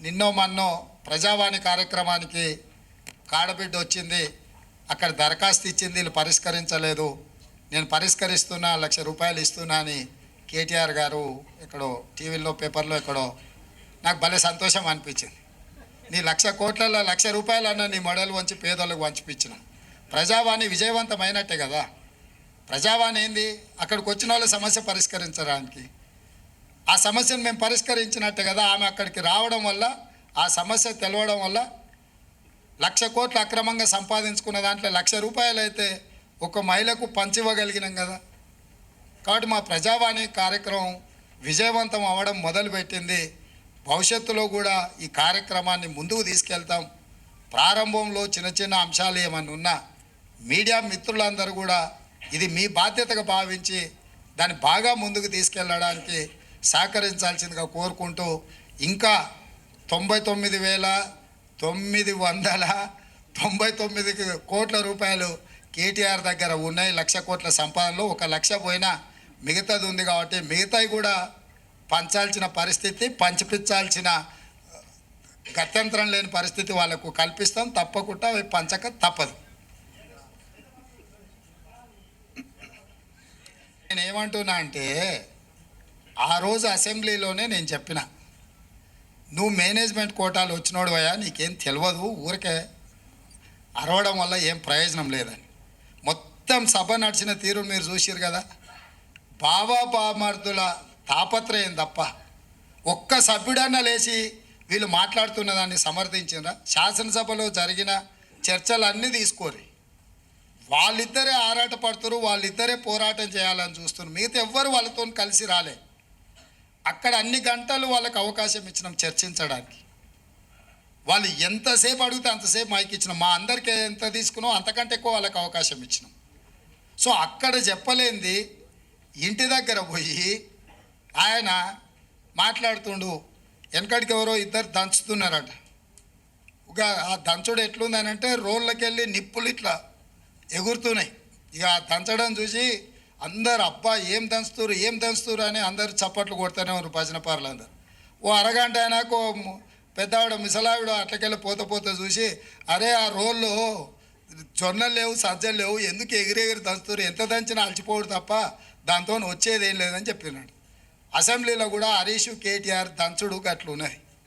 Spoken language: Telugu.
నిన్నో మన్నో ప్రజావాణి కార్యక్రమానికి కాడబిడ్డ వచ్చింది, అక్కడ దరఖాస్తు ఇచ్చింది, వీళ్ళు పరిష్కరించలేదు, నేను పరిష్కరిస్తున్నా, ₹1,00,000 ఇస్తున్నా అని కేటీఆర్ గారు ఎక్కడో టీవీలో పేపర్లో ఎక్కడో నాకు భలే సంతోషం అనిపించింది. నీ 1,00,000 కోట్లలో ₹1,00,000 అన్న నీ మొడలు వంచి పేదోళ్ళకు వంచిపించిన ప్రజావాణి విజయవంతమైనట్టే కదా. ప్రజావాణి ఏంది, అక్కడికి వచ్చిన వాళ్ళ సమస్య పరిష్కరించడానికి, ఆ సమస్యను మేము పరిష్కరించినట్టే కదా. ఆమె అక్కడికి రావడం వల్ల, ఆ సమస్య తెలవడం వల్ల 1,00,000 కోట్లు అక్రమంగా సంపాదించుకున్న దాంట్లో ₹1,00,000 అయితే ఒక మహిళకు పంచివ్వగలిగినాం కదా. కాబట్టి మా ప్రజావాణి కార్యక్రమం విజయవంతం అవ్వడం మొదలుపెట్టింది. భవిష్యత్తులో కూడా ఈ కార్యక్రమాన్ని ముందుకు తీసుకెళ్తాం. ప్రారంభంలో చిన్న చిన్న అంశాలు ఏమన్నా ఉన్నా మీడియా మిత్రులందరూ కూడా ఇది మీ బాధ్యతగా భావించి దాన్ని బాగా ముందుకు తీసుకెళ్ళడానికి సహకరించాల్సిందిగా కోరుకుంటూ, ఇంకా 99,999 కోట్ల రూపాయలు కేటీఆర్ దగ్గర ఉన్నాయి. 1,00,000 కోట్ల సంపాదనలో 1,00,000 పోయినా మిగతాది ఉంది కాబట్టి మిగతాయి కూడా పంచాల్సిన పరిస్థితి, పంచిపించాల్సిన గత్యంతరం లేని పరిస్థితి వాళ్ళకు కల్పిస్తాం. తప్పకుండా అవి పంచక తప్పదు. నేను ఏమంటున్నా అంటే, ఆ రోజు అసెంబ్లీలోనే నేను చెప్పిన, నువ్వు మేనేజ్మెంట్ కోటాలు వచ్చినోడు అయ్యా, నీకేం తెలియదు, ఊరికే అరవడం వల్ల ఏం ప్రయోజనం లేదని. మొత్తం సభ నడిచిన తీరు మీరు చూసిరు కదా. బామర్దుల తాపత్రయం తప్ప ఒక్క సభ్యుడన్నా లేచి వీళ్ళు మాట్లాడుతున్న దాన్ని సమర్థించినరా? శాసనసభలో జరిగిన చర్చలన్నీ తీసుకోరు, వాళ్ళిద్దరే ఆరాట పడుతున్నారు, వాళ్ళిద్దరే పోరాటం చేయాలని చూస్తున్నారు. మిగతా ఎవ్వరు వాళ్ళతో కలిసి రాలే. అక్కడ అన్ని గంటలు వాళ్ళకి అవకాశం ఇచ్చినాం చర్చించడానికి. వాళ్ళు ఎంతసేపు అడిగితే అంతసేపు మైక్ ఇచ్చినాం. మా అందరికీ ఎంత తీసుకున్నాం అంతకంటే ఎక్కువ వాళ్ళకి అవకాశం ఇచ్చినాం. సో అక్కడ చెప్పలేంది ఇంటి దగ్గర పోయి ఆయన మాట్లాడుతుండు. వెనకడికి ఎవరో ఇద్దరు దంచుతున్నారట. ఒక ఆ దంచుడు ఎట్లుందని అంటే, రోళ్ళకి వెళ్ళి నిప్పులు ఇట్లా ఎగురుతున్నాయి. ఇక ఆ దంచడం చూసి అందరు అబ్బా ఏం దంచుతురు అని అందరు చప్పట్లు కొడుతూనే ఉన్నారు భజన పార్లు అందరు. ఓ అరగంట అయినాక పెద్దవాడు మిసలావిడ అట్లకెళ్ళి పోతే చూసి, అరే ఆ రోళ్ళు జొన్నలు లేవు, సజ్జలు లేవు, ఎందుకు ఎగిరెగిరి దంచుతురు, ఎంత దంచినా అలచిపోడు తప్ప దాంతో వచ్చేది ఏం లేదని చెప్పినాడు. అసెంబ్లీలో కూడా హరీష్ కేటీఆర్ దంచుడు అట్లున్నది.